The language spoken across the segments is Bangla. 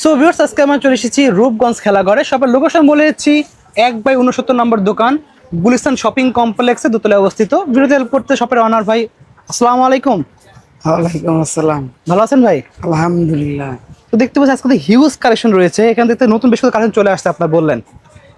সো ভিউয়ার্স, আজকে আমরা চলে এসেছি রূপগঞ্জ খেলাঘরে। শপের লোকেশন বলে দিচ্ছি 1/69 নম্বর দোকান, গুলিস্তান শপিং কমপ্লেক্সে দোতলায় অবস্থিত। ভিডিওতে হেল্প করতে শপের অনার ভাই। আসসালামু আলাইকুম। ওয়ালাইকুম আসসালাম। ভালো আছেন ভাই? আলহামদুলিল্লাহ। তো দেখতে পাচ্ছি আজকে হিউজ কালেকশন রয়েছে এখান থেকে, নতুন বেশ কিছু কালেকশন চলে আসছে আপনার বললেন।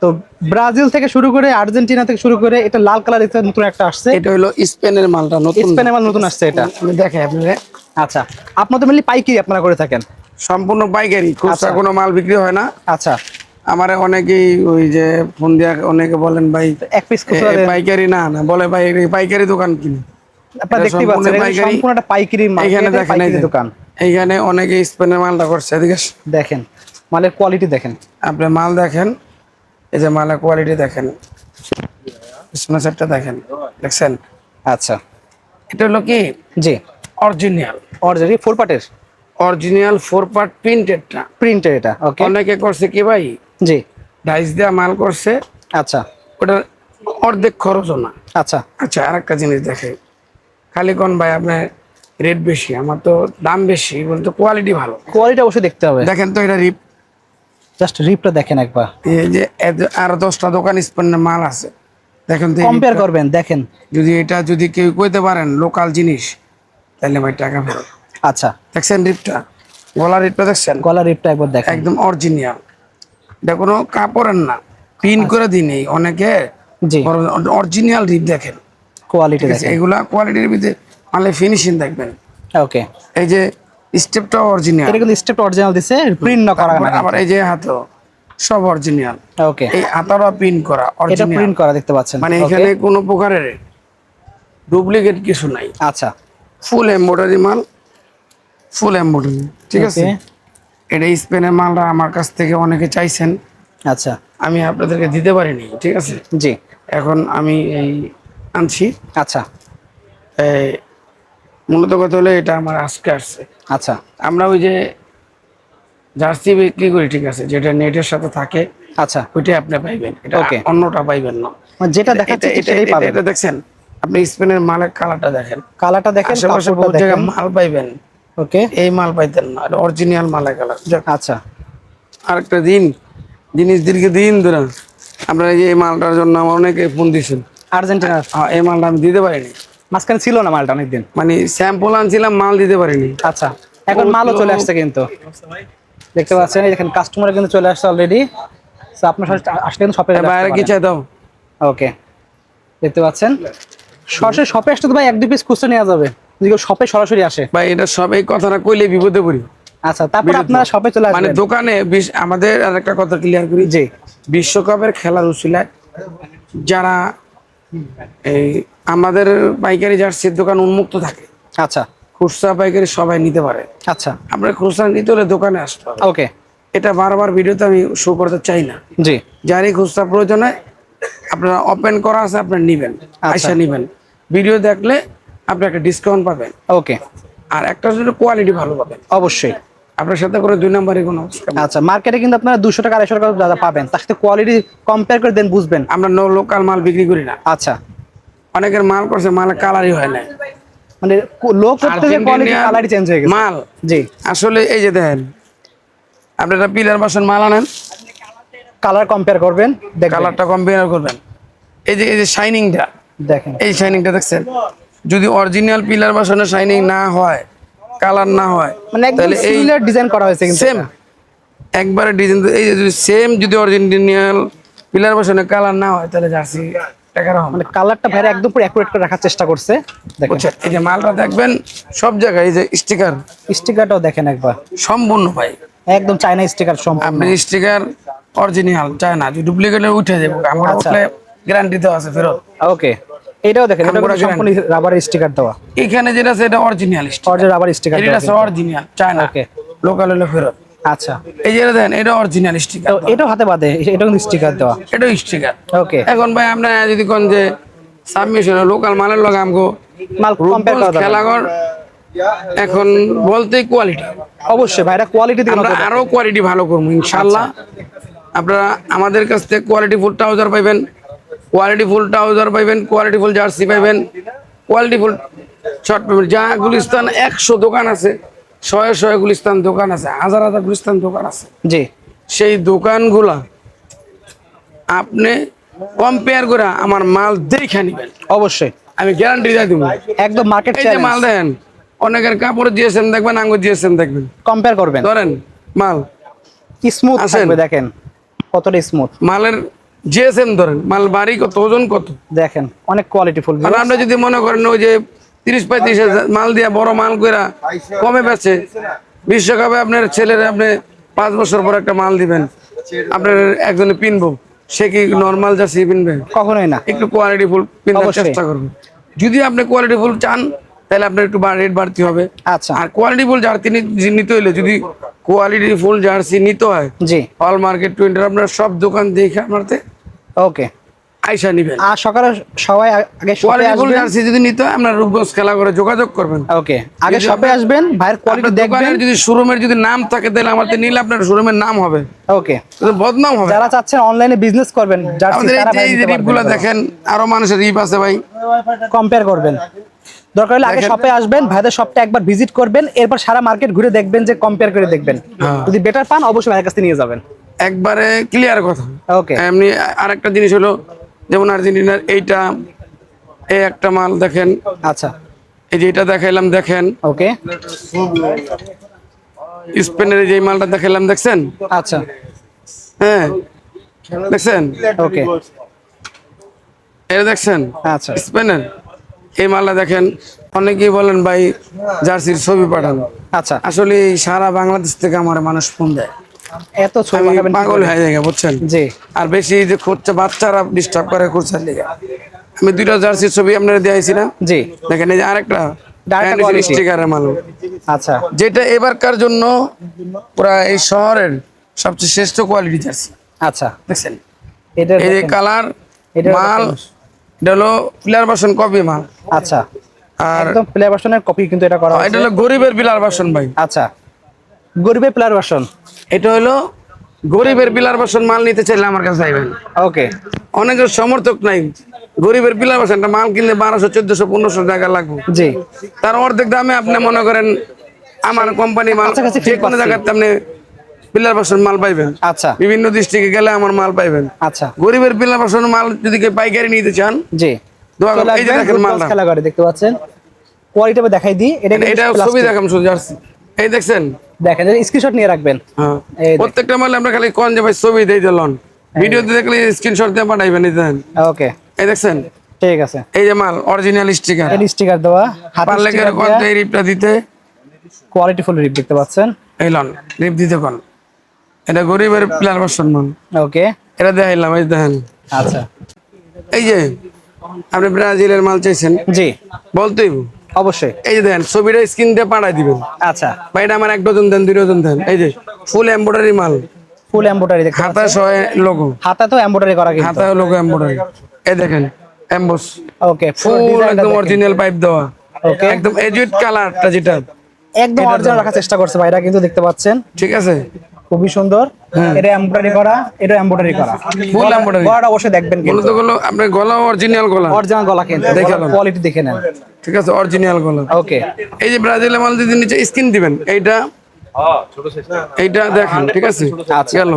তো ব্রাজিল থেকে শুরু করে আর্জেন্টিনা থেকে শুরু করে এটা লাল কালার, এটা নতুন একটা আসছে। এটা হলো স্পেনের মালটা, নতুন স্পেনের মাল নতুন আসছে এটা। আমি দেখাই আপনাদের। আচ্ছা, আপনাদের মেনলি পাইকারি আপনারা করে থাকেন? সম্পূর্ণ পাইকারি, খুচরা আচ্ছা। কোনো মাল বিক্রি হয় না। আচ্ছা, আমার অনেকেই ওই যে ফোন দিয়া অনেকে বলেন ভাই এক পিস খুচরা দেন। পাইকারি না না বলে ভাই পাইকারি দোকান কিনি। আপনারা এটা দেখতেই সম্পূর্ণ পাচ্ছেন এটা পাইকারি। সম্পূর্ণ একটা পাইকারি মাল, এইখানে এটা দেখেন এই পাইকারি যে, দোকান। এইখানে অনেকে স্পেনের মালটা করছে। এদিকে দেখেন মালের কোয়ালিটি দেখেন। আপনি মাল দেখেন, এই যে মালের কোয়ালিটি দেখেন, স্পেনারটা দেখেন, দেখছেন? আচ্ছা, এটা হলো কি জি, অরিজিনাল, অরিজিনাল ফোর পার্টের অরিজিনাল 4 পার্ট প্রিন্টেডটা। প্রিন্টের এটা। ওকে, অনেকে করছে কি ভাই, জি, ডাইস দেওয়া মাল করছে, আচ্ছা ওটা অর্ধেক খরচও না। আচ্ছা আচ্ছা, আর একটা জিনিস দেখে, খালি কোন ভাই আপনার রেট বেশি, আমার তো দাম বেশি, বলতে কোয়ালিটি ভালো। কোয়ালিটি অবশ্যই দেখতে হবে। দেখেন তো এটা রিপ, জাস্ট রিপটা দেখেন একবার, এই যে আর 10টা দোকান স্পেনের মাল আছে, দেখেন তো এই কম্পেয়ার রিপটা। করবেন, দেখেন। যদি এটা যদি কেউ কইতে পারেন লোকাল জিনিস, তাহলে ভাই টাকা ফেরত। আচ্ছা, দেখছেন রিপটা, গলার রিপটা দেখছেন, গলার রিপটা একবার দেখেন। একদম অরিজিনাল। এটা কোনো কাপড়ের না, পিন করে দিন। অনেকে জি, অরিজিনাল রিপ দেখেন, কোয়ালিটি ঠিক আছে? দেখেন। এগুলা কোয়ালিটির ভিতরে মালে ফিনিশিং দেখবেন। ওকে, এই যে স্টেপটা অরিজিনাল, এটা কিন্তু স্টেপ অরিজিনাল দিছে, প্রিন্ট না করা না। আবার এই যে হাতও সব অরিজিনাল। ওকে, এই হাতারও প্রিন্ট করা এটা অরিজিনাল, প্রিন্ট করা দেখতে পাচ্ছেন। মানে ওকে, এখানে কোনো প্রকারের ডুপ্লিকেট কিছু নাই। আচ্ছা, ফুল এমব্রয়ডারি মাল, ফুল এমব্রয়ডারি, ঠিক আছে? ওকে, এটা স্পেনের মালটা আমার কাছ থেকে অনেকে চাইছেন, আচ্ছা, আমি আপনাদেরকে দিতে পারিনি, ঠিক আছে? জি, এখন আমি এই আনছি। আচ্ছা, এই মূলত কথা হলো এটা আমার আজকে আসছে। আচ্ছা, আমরা ওই যে জার্সি বিক্রি করি, ঠিক আছে, যেটা নেটের সাথে থাকে, আচ্ছা, ওইটাই আপনি পাইবেন, এটা Okay. অন্যটা পাইবেন না। মানে যেটা দেখাচ্ছে সেটাই পাবেন। এটা দেখছেন, আপনি স্পেনের মালের কালারটা দেখেন, কালারটা দেখেন, আশেপাশে কাপড়টা বহুত জায়গায় দেখেন। মাল পাইবেন, ওকে, এই মাল পাইতেন না, এটা অরিজিনাল মালের কালার। আচ্ছা, আরেকটা জিনিস দীর্ঘদিন ধরে আমরা এই মালটার জন্য আমার অনেকে ফোন দিয়েছেন, আর্জেন্টিনার এই মালটা আমি দিতে পারিনি, মাঝখানে ছিল না মালটা অনেকদিন। মানে স্যাম্পল আনছিলাম, মাল দিতে পারিনি। আচ্ছা, এখন মালও চলে আসছে কিন্তু, দেখতে পাচ্ছেন। এই দেখেন কাস্টমার কিন্তু চলে আসছে অলরেডি। সো আপনার সাথে আসলে কিন্তু শপে বাইরে কি চাই দাও? ওকে, দেখতে পাচ্ছেন সরাসরি শপে আসলে তো ভাই 1-2 পিস খুচরা নেওয়া যাবে যদি কেউ শপে সরাসরি আসে। ভাই এটা সব এই কথাটা কইলে বিপদে পড়ি। আচ্ছা, তারপর আপনারা শপে চলে মানে আসবেন। দোকানে আমাদের আর একটা কথা ক্লিয়ার করি, জি, বিশ্বকাপের খেলার উছিলায় যারা এই আমাদের পাইকারি জার্সির দোকান উন্মুক্ত থাকে, আচ্ছা, খুচরা পাইকারি সবাই নিতে পারে। আচ্ছা, আপনার খুচরা নিতে হলে দোকানে আসতে হবে। ওকে, এটা বারবার ভিডিওতে আমি শো করতে চাই না। জি, যারই খুচরা প্রয়োজন হয় আপনারা ওপেন করা আছে, আপনারা নিবেন, আইসা নিবেন। ভিডিও দেখলে আপনি একটা ডিসকাউন্ট পাবেন, ওকে, আর একটা যদি কোয়ালিটি ভালো পাবেন। অবশ্যই। আপনার সাথে করে 2 নম্বরে কোনো অবস্থা নেই। আচ্ছা, মার্কেটে কিন্তু আপনারা 200 টাকা 250 টাকা দাদা পাবেন, তার সাথে কোয়ালিটি কম্পেয়ার করে দেন, বুঝবেন। আমরা লোকাল মাল বিক্রি করি না। আচ্ছা, অনেকের মাল করছে, মালের কালারই হয় না। মানে লোক করতে যে কোয়ালিটি কালারই চেঞ্জ হয়ে গেছে মাল জি, আসলে এই যে দেখেন, আপনারা পিলার বাসন মাল আনেন, কালার কম্পেয়ার করবেন, দেখবেন। কালারটা কম্পেয়ার করবেন। এই যে শাইনিংটা, দেখেন, এই শাইনিংটা দেখছেন, যদি অরিজিনাল পিলার বাসনের শাইনিং না হয়, কালার না হয়, মানে একদম তাহলে এই সিমিলার ডিজাইন করা হয়েছে কিন্তু সেম একবারে ডিজাইন। এই যে যদি সেম যদি অরিজিনাল পিলার বাসনের কালার না হয়, তাহলে জার্সি টাকার হবে মানে না। কালারটা ভাইরা একদম পুরো অ্যাকুরেট করে রাখার চেষ্টা করছে। দেখেন বুঝছেন? এই যে মালটা দেখবেন সব জায়গায়, এই যে স্টিকার স্টিকারটাও দেখেন একবার, সম্পূর্ণ ভাই, একদম চায়না স্টিকার সম্পূর্ণ। আপনি স্টিকার অরিজিনাল চায় না, যদি ডুপ্লিকেটের উঠে যাবে, আমরা আচ্ছা। উঠলে গ্যারান্টি দেওয়া আছে ফেরত। ওকে, এটাও দেখেন, এটা আমরা কিন্তু সম্পূর্ণ রাবারের স্টিকার দেওয়া, এখানে যেটা আছে এটা original sticker, original rubber sticker এটা দেওয়া আছে অরিজিনাল চায় না, ওকে, লোকাল হলে ফেরত। আচ্ছা, এই যে দেন, এটা অরিজিনাল স্টিকার, তো এটাও হাতে বাদে, এটাও কিন্তু স্টিকার দেওয়া। এটাও স্টিকার। ওকে, এখন ভাই আপনারা যদি কোন যে সাবমিশন লোকাল মালের লগে আমগো মাল কম্পেয়ার করা যাবে। খেলাঘর এখন বলতেই কোয়ালিটি, অবশ্যই ভাইরা কোয়ালিটি দিকে আমরা নজর আরো কোয়ালিটি ভালো করবো ইনশাআল্লাহ। আপনারা আমাদের কাছ থেকে কোয়ালিটি ফুল ট্রাউজার পাইবেন, কোয়ালিটি ফুল ট্রাউজার পাইবেন, কোয়ালিটি ফুল জার্সি পাইবেন, কোয়ালিটি ফুল শর্ট পাইবেন। যা গুলিস্তান 100 দোকান আছে, শয়ে শয়ে গুলিস্তান দোকান আছে, হাজার হাজার গুলিস্তান দোকান আছে। জি সেই দোকানগুলা আপনি কম্পেয়ার করে আমার মাল দেখে নিবেন, অবশ্যই, আমি গ্যারান্টি দিয়ে দিব। একদম মার্কেট এই যে মাল দেখেন, অনেকের কাপড় জিএসএম দেখবেন, আঙ্গুর জিএসএম দেখবেন, কম্পেয়ার করবেন, ধরেন মাল স্মুথ আসেন। থাকবে, দেখেন কতটা স্মুথ, মালের জিএসএম ধরেন, মাল বাড়ি কত, ওজন কত, দেখেন অনেক কোয়ালিটিফুল। আর আপনি যদি মনে করেন ওই যে 30-35 হাজার মাল দিয়ে বড় মাল কইরা কমে বেচে, বিশ্বকাপে আপনার ছেলের আপনি 5 বছর পর একটা মাল দিবেন, আপনার একজনে পিনবো, সে কি নর্মাল জার্সি পিনবে? কখনোই না, একটু কোয়ালিটি ফুল পিনার অবশ্যই। চেষ্টা করবে। যদি আপনি কোয়ালিটি ফুল চান তাহলে আপনার একটু রেট বাড়তি হবে। আচ্ছা, আর কোয়ালিটি ফুল জার্সি নিতে হলে, যদি কোয়ালিটি ফুল জার্সি নিতে হয়, জি অল মার্কেট 20 আপনার সব দোকান দেখে আপনারতে ওকে। আইসা নিবেন। আর সকালে সবাই আগে শপে কোয়ালিটি ফুল আসবেন, জার্সি যদি নিতে হয় আপনার রূপগঞ্জ খেলা করে যোগাযোগ করবেন। ওকে, আগে শপে আসবেন, ভাইয়ের কোয়ালিটি আপনার দেখবেন, দোকানের যদি শোরুমের যদি নাম থাকে তাহলে আমাদের নিলে আপনার শোরুমের নাম হবে, ওকে। কিন্তু বদনাম হবে। যারা চাচ্ছেন অনলাইনে বিজনেস করবেন জার্সি, আমাদের তারা ভাই এই নিতে রিপগুলো পারবেন, দেখেন, আরো মানুষের রিপ আছে ভাই, কম্পেয়ার করবেন। দরকার হলে আগে দেখেন। শপে আসবেন, ভাইদের শপটা একবার ভিজিট করবেন, এরপর সারা মার্কেট ঘুরে দেখবেন, যে কম্পেয়ার করে দেখবেন। হ্যাঁ। যদি বেটার পান অবশ্যই ভাইয়ের কাছে নিয়ে যাবেন। একবারে ক্লিয়ার কথা। ওকে, এমনি আরেকটা জিনিস হলো, যেমন আর্জেন্টিনার এইটা, এই একটা মাল দেখেন, আচ্ছা, এই যে এটা দেখাইলাম দেখেন, ওকে, স্পেনের যে মালটা দেখাইলাম দেখছেন, আচ্ছা, হ্যাঁ দেখছেন, ওকে, এটা দেখছেন আচ্ছা, স্পেনের এই মালটা দেখেন। অনেকেই বলেন ভাই জার্সির ছবি পাঠান, আচ্ছা। আসলে এই সারা বাংলাদেশ থেকে আমার মানুষ ফোন দেয়, এত ছবি আমি পাঠাবেন কি পাগল করে? হয়ে যাই, বুঝছেন। জি, আর বেশি যে খরচা বাচ্চারা ডিস্টার্ব করে খরচার লিগে, আমি 2টা জার্সির ছবি আপনারা দিয়েছি না, জি, দেখেন এই যে আরেকটা Direct quality। স্টিকারের মাল, আচ্ছা, যেটা এবারকার জন্য পুরা এই শহরের সবচেয়ে শ্রেষ্ঠ কোয়ালিটি জার্সি। আচ্ছা। দেখছেন এটা এই যে কালার এটা মাল, এটা হলো প্লেয়ার ভার্সন কপি মাল, আচ্ছা, আর একদম প্লেয়ার ভার্সনের কপি কিন্তু এটা করা এটা হয়েছে। হলো গরিবের প্লেয়ার ভার্সন ভাই, আচ্ছা, গরিবের প্লেয়ার ভার্সন, এটা হলো গরিবের প্লেয়ার ভার্সন। মাল নিতে চাইলে আমার কাছে চাইবেন, ওকে, অনেকের সমর্থক নাই, গরিবের প্লেয়ার ভার্সনটা মাল কিনলে 1200, 1400, 1500 টাকা লাগবে, জি, তার অর্ধেক দামে আপনি মনে করেন আমার কোম্পানি মাল কাছাকাছি যে feel কোনো পাচ্ছি। জায়গাতে আপনি প্লেয়ার ভার্সন মাল পাইবেন, আচ্ছা, বিভিন্ন ডিস্ট্রিক্টে গেলে আমার মাল পাইবেন। আচ্ছা, গরিবের প্লেয়ার ভার্সন মাল যদি কেউ পাইকারি নিতে চান, জি। দোয়া চলে করবেন। এই যে আসবেন দেখেন রূপগঞ্জ মালটা, খেলাঘরে, দেখতে পাচ্ছেন কোয়ালিটি দেখাই দিই, এটা কিন্তু এটা ছবি plastic। দেখাম শুধু জার্সি, এই দেখছেন, দেখেন, স্ক্রিনশট নিয়ে রাখবেন। হ্যাঁ এই দেখেন। প্রত্যেকটা মালে আমরা খালি কোন যে ভাই ছবি দেই দিলাম, ভিডিওতে দেখলে স্ক্রিনশট দিয়ে পাঠাইবেন, এই দেখেন, ওকে, এই দেখছেন, ঠিক আছে। এই যে মাল অরিজিনাল স্টিকার, এর স্টিকার দেওয়া, হাতে পারলে স্টিকার কোন এই রিপটা দিতে, কোয়ালিটি ফুল রিপ দেখতে পাচ্ছেন। এই লন রিপ দিতে কোন, এটা গরিবের প্লেয়ার ভার্সন মাল, ওকে, এটা দেখাইলাম, এই দেখেন। আচ্ছা, এই যে আপনি ব্রাজিলের মাল চাইছেন, জি, বলতেই অবশ্যই, এই যে দেখেন ছবিটা স্ক্রিন দিয়ে পাঠাই দিবেন, আচ্ছা, ভাই এটা আমার 1 ডজন দেন, 2 ডজন দেন। এই যে ফুল এমব্রয়ডারি মাল, ফুল এমব্রয়ডারি দেখতে হাতা সহ লোগো, হাতা তো এমব্রয়ডারি করা কিন্তু, হাতা লোগো এমব্রয়ডারি, এই দেখেন এমবস, ওকে, ফুল একদম অরিজিনাল পাইপ দেওয়া, ওকে, একদম এজুইট কালারটা যেটা, একদম অরিজিনাল রাখার চেষ্টা করছে ভাইরা, কিন্তু দেখতে পাচ্ছেন ঠিক আছে, খুবই সুন্দর। এটা এমব্রয়ডারি করা, এটা এমব্রয়ডারি করা, ফুল এমব্রয়ডারি। গলাটা অবশ্যই দেখবেন কিন্তু মূলত গুলো আপনার গলা অরিজিনাল গলা, অরিজিনাল গলা, কিন্তু দেখালাম। কোয়ালিটি দেখে নেন। ঠিক আছে, অরিজিনাল গলা। ওকে, এই যে ব্রাজিলের মাল যদি নিচে স্কিন দিবেন, এইটা এইটা দেখেন, ঠিক আছে, আচ্ছা। গেল।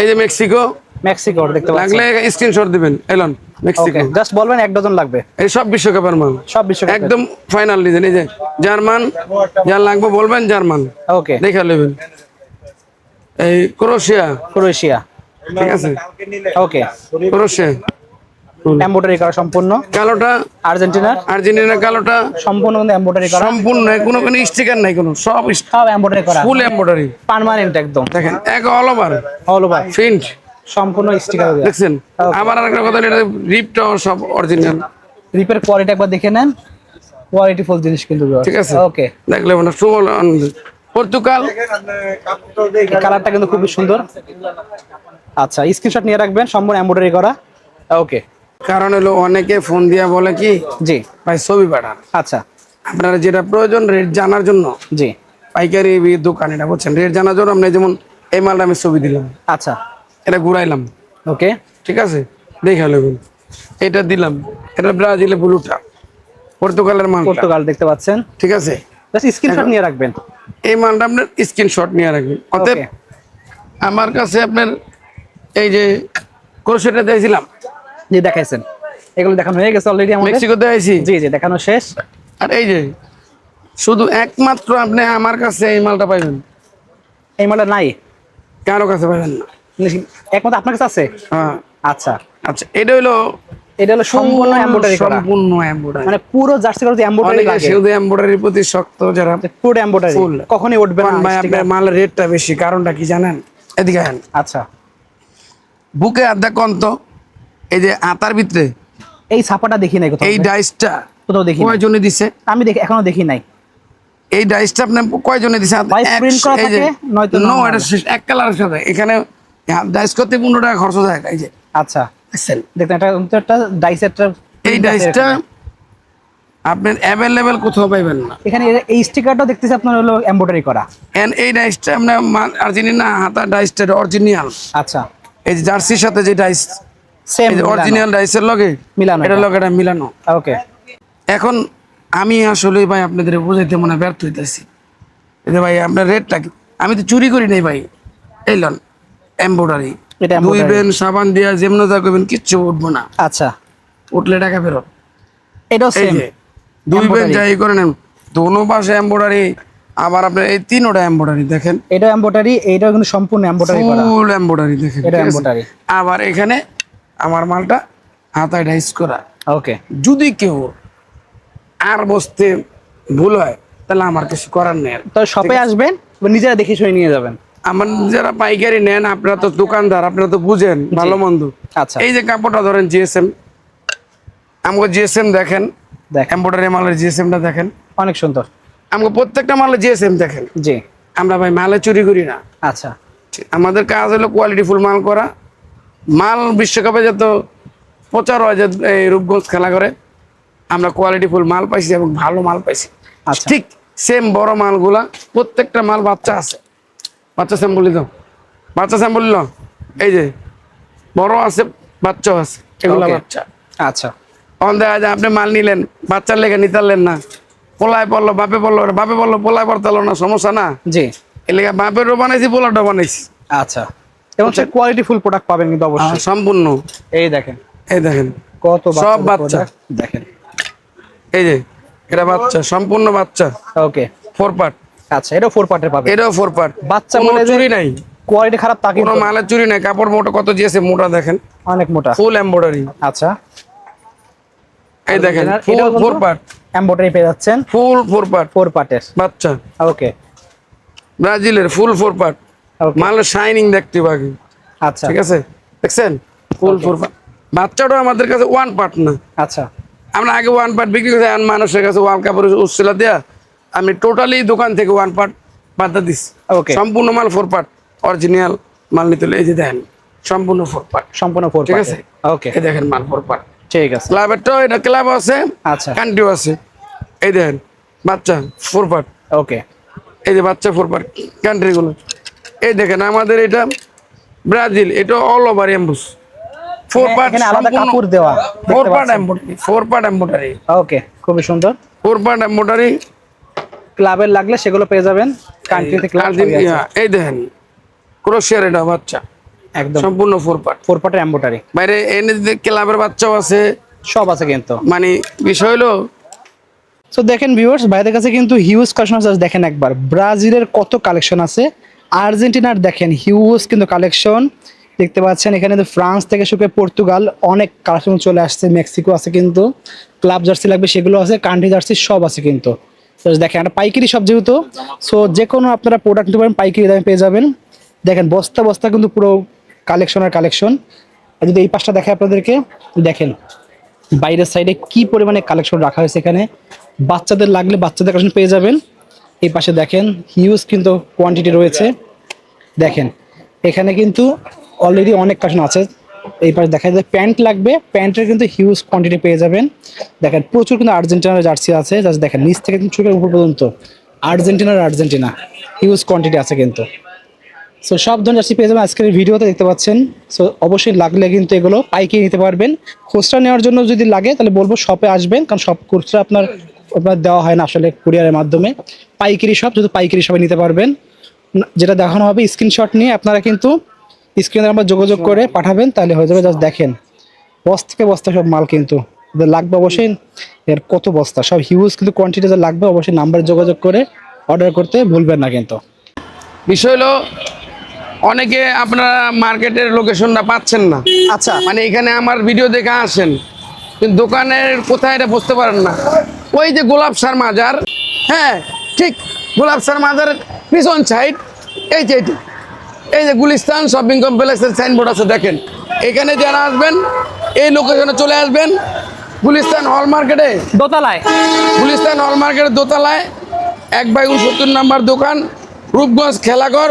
এই যে মেক্সিকো, মেক্সিকোর দেখতে লাগলে পাচ্ছেন। স্ক্রিনশট দিবেন, এলন মেক্সিকো, ওকে, জাস্ট বলবেন 1 ডজন লাগবে, এই সব বিশ্বকাপের মাল, সব বিশ্বকাপ। একদম ফাইনাল ডিজাইন। এই যে জার্মান, যার লাগবে বলবেন জার্মান, ওকে, দেখে নেবেন। এই ক্রোয়েশিয়া, ক্রোয়েশিয়া, ঠিক আছে, ওকে, ক্রোয়েশিয়া এমব্রয়ডারি করা সম্পূর্ণ। কালোটা, আর্জেন্টিনার আর্জেন্টিনা কালোটা সম্পূর্ণ কিন্তু এমব্রয়ডারি করা, সম্পূর্ণ, কোনো কোনো স্টিকার নাই, কোনো সব সব এমব্রয়ডারি করা, ফুল এমব্রয়ডারি, পার্মানেন্ট একদম, দেখেন এক all over all over print, সম্পূর্ণ স্টিকার দেওয়া। দেখছেন। আবার আরেকটা কথা, এটা রিপটাও সব অরিজিনাল, রিপের কোয়ালিটি একবার দেখে নেন, কোয়ালিটি ফুল জিনিস কিন্তু, ঠিক আছে, ওকে। দেখলে মানে সুবল আনন্দ। পর্তুগাল, এই কালারটা কিন্তু খুবই সুন্দর। আচ্ছা, স্ক্রিনশট নিয়ে রাখবেন, সম্পূর্ণ এমব্রয়ডারি করা, ওকে। কারণ হলো অনেকে ফোন দিয়া বলে কি জি, ভাই ছবি পাঠান, আচ্ছা, আপনারা যেটা প্রয়োজন রেট জানার জন্য, জি, পাইকারি দোকান, এটা বলছেন রেট জানার জন্য, আপনি যেমন এই মালটা আমি ছবি দিলাম, আচ্ছা, এটা ঘুরাইলাম, ওকে, ঠিক আছে, দেখে নেবেন। এটা দিলাম, এটা ব্রাজিলে ব্লুটা, পর্তুগালের মাল, পর্তুগাল দেখতে পাচ্ছেন। ঠিক আছে, জাস্ট স্ক্রিনশট নিয়ে রাখবেন। এই মালটা আপনার স্ক্রিনশট নিয়ে রাখবেন। অতএব ওকে, আমার কাছে আপনার এই যে ক্রোশেটা দিয়েছিলাম, জি দেখাইছেন, এগুলো দেখানো হয়ে গেছে অলরেডি আমাদের। মেক্সিকোতে আইছি, জি জি দেখানো শেষ। আর এই যে শুধু একমাত্র আপনি আমার কাছে এই মালটা পাইবেন, এই মালটা নাই, কারো কাছে পাইবেন না। একমাত্র আপনার কাছে আছে? হ্যাঁ, আচ্ছা, আচ্ছা, এটা হলো এটা হলো সম্পূর্ণ এমব্রয়ডারি করা, সম্পূর্ণ এমব্রয়ডারি, মানে পুরো জার্সি করতে এমব্রয়ডারি অনেকে লাগে, শুধু এমব্রয়ডারির প্রতি শক্ত যারা, পুরো এমব্রয়ডারি Full। কখনোই উঠবে না। ভাই আপনার মালের রেটটা বেশি, কারণটা কি জানেন? এদিকে আহেন, আচ্ছা, বুকে আধা কন্ত, এই যে আতার ভিতরে এই ছাপাটা দেখি নাই কোথাও, এই ডাইসটা কোথাও দেখি নাই। কয়জনে দিছে? আমি দেখি এখনো দেখি নাই এই ডাইসটা আপনি কয়জনে দিছে? ভাই, প্রিন্ট করা এই যে থাকে নয়তো নো, normal। এটা এক কালারের সাথে এখানে ডাইস করতে 15 টাকা খরচ হয়। এই যে আচ্ছা, দেখছেন, দেখেন এটা কিন্তু একটা ডাইসেরটা, এই ডাইসটা আপনার অ্যাভেলেবেল কোথাও পাইবেন না। এখানে এই স্টিকারটা দেখতেছি আপনার হলো এমব্রয়ডারি করা। এন্ড এই ডাইসটা আপনার আর্জেন্টিনা হাতা ডাইসটা অরিজিনাল, আচ্ছা, এই যে জার্সির সাথে যে ডাইস, সেম এই যে অরিজিনাল ডাইসের লগে মিলানো, এটা লগে এটা মিলানো। ওকে। এখন আমি আসলে ভাই আপনাদের বোঝাইতে মনে হয় ব্যর্থ হইতেছি। এই যে ভাই আপনার রেটটা কি, আমি তো চুরি করি নাই ভাই, এই লন এমব্রয়ডারি, এটা embroidery। ধুইবেন সাবান দিয়া যেমন যা করবেন কিচ্ছু উঠবো না, আচ্ছা, উঠলে টাকা ফেরত। এটাও এই সেম যে ধুইবেন যাই করে নেন, দোনো পাশে এমব্রয়ডারি, আবার আপনার এই তিনোটা এমব্রয়ডারি দেখেন, এটা এমব্রয়ডারি, এইটাও কিন্তু সম্পূর্ণ এমব্রয়ডারি করা, ফুল এমব্রয়ডারি দেখেন, এটা ঠিক আছে? এমব্রয়ডারি। আবার এখানে আমার মালটা হাতায় ডাইস করা। ওকে, যদি কেউ আর বসতে ভুল হয় তাহলে আমার কিছু করার নেই। তো শপে আসবেন, নিজেরা দেখে শুনে নিয়ে যাবেন। আমার যারা পাইকারি নেন, আপনারা তো দোকানদার, আপনারা তো বুঝেন ভালো মন্দ। আচ্ছা, এই যে কাপড়টা ধরেন জিএসএম, আমাকে জিএসএম দেখেন, দেখেন এমব্রয়ডারি মালের জিএসএমটা দেখেন, অনেক সুন্দর। আমাকে প্রত্যেকটা মালের জিএসএম দেখেন। জি, আমরা ভাই মালে চুরি করি না, আচ্ছা, আমাদের কাজ হলো কোয়ালিটি ফুল মাল করা। মাল বিশ্বকাপে যত প্রচার হয় যে এই রূপগঞ্জ খেলা করে, আমরা কোয়ালিটি ফুল মাল পাইছি এবং ভালো মাল পাইছি। আচ্ছা। ঠিক সেম বড় মালগুলা, প্রত্যেকটা মাল বাচ্চা আছে, বাচ্চা স্যাম্পল দিত, বাচ্চা স্যাম্পল দিল, এই যে বড় আছে বাচ্চাও আছে, এগুলা Okay। বাচ্চা। আচ্ছা, তখন দেখা যায় আপনি মাল নিলেন, বাচ্চার লেগে নিতারলেন না, পোলায় পড়লো, বাপে পড়লো, বাপে পড়লো পোলায় পড়তালো না, সমস্যা না। জি, এর লেগে বাপেরও বানাইছি, পোলাটাও বানাইছি, আচ্ছা, এবং সে কোয়ালিটি ফুল প্রোডাক্ট পাবেন কিন্তু অবশ্যই। সম্পূর্ণ। এই দেখেন এই দেখেন কত সব বাচ্চাদের বাচ্চা, product, দেখেন। এই যে এটা বাচ্চা, সম্পূর্ণ বাচ্চা, ওকে, 4 পার্ট, আচ্ছা, এটাও 4 পার্টের পাবেন। এটাও 4 পার্ট, বাচ্চা কোনো বলে যে চুরি নাই, কোয়ালিটি খারাপ তা কোনো কিন্তু মালের চুরি নাই। কাপড় মোটা কত দিয়েছে, মোটা দেখেন, অনেক মোটা। ফুল এমব্রয়ডারি। আচ্ছা, এই দেখেন ফুল এটাও 4 পার্ট, এমব্রয়ডারি পেয়ে যাচ্ছেন, ফুল 4 পার্ট 4 পার্টের। বাচ্চা, ওকে, ব্রাজিলের ফুল 4 পার্ট। ওকে, মালের শাইনিং দেখতে পাবেন, আচ্ছা, ঠিক আছে? দেখছেন ফুল 4 পার্ট। বাচ্চাটাও আমাদের কাছে 1 পার্ট না, আচ্ছা, আমরা আগে 1 পার্ট বিক্রি করছি, আর মানুষের কাছে ওয়াল কাপড় উচ্ছিলা দেয়া আমি টোটালি দোকান থেকে 1 পার্ট বাধা দিচ্ছি। ওকে, সম্পূর্ণ মাল 4 পার্ট, অরিজিনাল মাল নিতে হলে এই যে দেখেন সম্পূর্ণ 4 পার্ট, সম্পূর্ণ 4 ঠিক পার্টের। আছে? ওকে, এই দেখেন মাল 4 পার্ট। ঠিক আছে, ক্লাবেরটাও এটা ক্লাব আছে, আচ্ছা, কান্টিও আছে। এই দেখেন বাচ্চা 4 পার্ট, ওকে, এই যে বাচ্চা 4 পার্ট কান্ট্রিগুলো। এই দেখেন আমাদের এটা ব্রাজিল, এটা অল ওভার এমবুস 4 পার্ট, এখানে আলাদা কাপড় দেওয়া 4 দেখতে পার্ট পাচ্ছেন। এমব্রয়ডারি, 4 পার্ট এমব্রয়ডারি, ওকে, খুবই সুন্দর। 4 পার্ট এমব্রয়ডারি। ক্লাবের লাগলে সেগুলো পেয়ে যাবেন, কান্ট্রিতে ক্লাব সবই আছে। এই দেখেন ক্রোশিয়ার এটা বাচ্চা, একদম সম্পূর্ণ 4 পার্ট। 4 পার্টের এমব্রয়ডারি বাইরে এনে ক্লাবের বাচ্চাও আছে, সব আছে কিন্তু। মানে বিষয় হলো সো দেখেন ভিউয়ার্স, ভাইদের কাছে কিন্তু হিউজ কালেকশন আছে। দেখেন একবার ব্রাজিলের কত কালেকশন আছে, আর্জেন্টিনার দেখেন হিউজ কিন্তু কালেকশন দেখতে পাচ্ছেন। এখানে তো ফ্রান্স থেকে শুরু করে পর্তুগাল অনেক কালেকশন চলে আসছে, মেক্সিকো আছে কিন্তু, ক্লাব জার্সি লাগবে সেগুলো আছে, কান্ট্রি জার্সি সব আছে কিন্তু। তো দেখেন একটা পাইকারি সব যেহেতু, সো যে কোনো আপনারা প্রোডাক্ট নিতে পারেন, পাইকারি দামে পেয়ে যাবেন। দেখেন বস্তা বস্তা কিন্তু পুরো কালেকশন আর কালেকশন। আর যদি এই পাশটা দেখে আপনাদেরকে, দেখেন বাইরের সাইডে কি পরিমাণে কালেকশন রাখা হয়েছে। এখানে বাচ্চাদের লাগলে বাচ্চাদের কালেকশন পেয়ে যাবেন। এই পাশে দেখেন হিউজ কিন্তু কোয়ান্টিটি রয়েছে। দেখেন এখানে কিন্তু অলরেডি অনেক কালেকশন আছে। এই পাশে দেখা যায় প্যান্ট লাগবে, প্যান্টের কিন্তু হিউজ কোয়ান্টিটি পেয়ে যাবেন। দেখেন প্রচুর কিন্তু আর্জেন্টিনার জার্সি আছে, জাস্ট দেখেন নিচ থেকে কিন্তু শুরু করে উপর পর্যন্ত আর্জেন্টিনা হিউজ কোয়ান্টিটি আছে কিন্তু। সো সব ধরনের জার্সি পেয়ে যাবেন আজকের ভিডিওতে দেখতে পাচ্ছেন। সো অবশ্যই লাগলে কিন্তু এগুলো পাইকারি নিতে পারবেন। খুচরা নেওয়ার জন্য যদি লাগে তাহলে বলবো শপে আসবেন, কারণ সব খুচরা আপনার দেওয়া হয় না আসলে কুরিয়ারের মাধ্যমে। পাইকারি শপ, যদি পাইকারি শপে নিতে পারবেন। যেটা দেখানো হবে স্ক্রিনশট নিয়ে আপনারা কিন্তু স্ক্রিনে নাম্বার যোগাযোগ করে পাঠাবেন, তাহলে হয়ে যাবে। জাস্ট দেখেন বস্তাকে বস্তা সব মাল, কিন্তু লাগবে অবশ্যই। এর কত বস্তা, সব হিউজ কিন্তু কোয়ান্টিটি যা লাগবে, অবশ্যই নাম্বারে যোগাযোগ করে অর্ডার করতে ভুলবেন না কিন্তু। বিষয় হলো অনেকে আপনারা মার্কেটের লোকেশনটা পাচ্ছেন না। আচ্ছা, মানে এখানে আমার ভিডিও দেখে আসেন, কিন্তু দোকানের কোথায় এটা বুঝতে পারেন না। ওই যে গোলাপ সার মাজার, হ্যাঁ ঠিক গোলাপ সার মাজারের পিছন সাইড, এই যে এটি, এই যে গুলিস্তান শপিং কমপ্লেক্সের সাইনবোর্ড আছে দেখেন। এখানে যারা আসবেন এই লোকেশনে চলে আসবেন, গুলিস্তান হল মার্কেটে, দোতলায়। গুলিস্তান হল মার্কেটের দোতলায় 1/69 নাম্বার দোকান, রূপগঞ্জ খেলাঘর।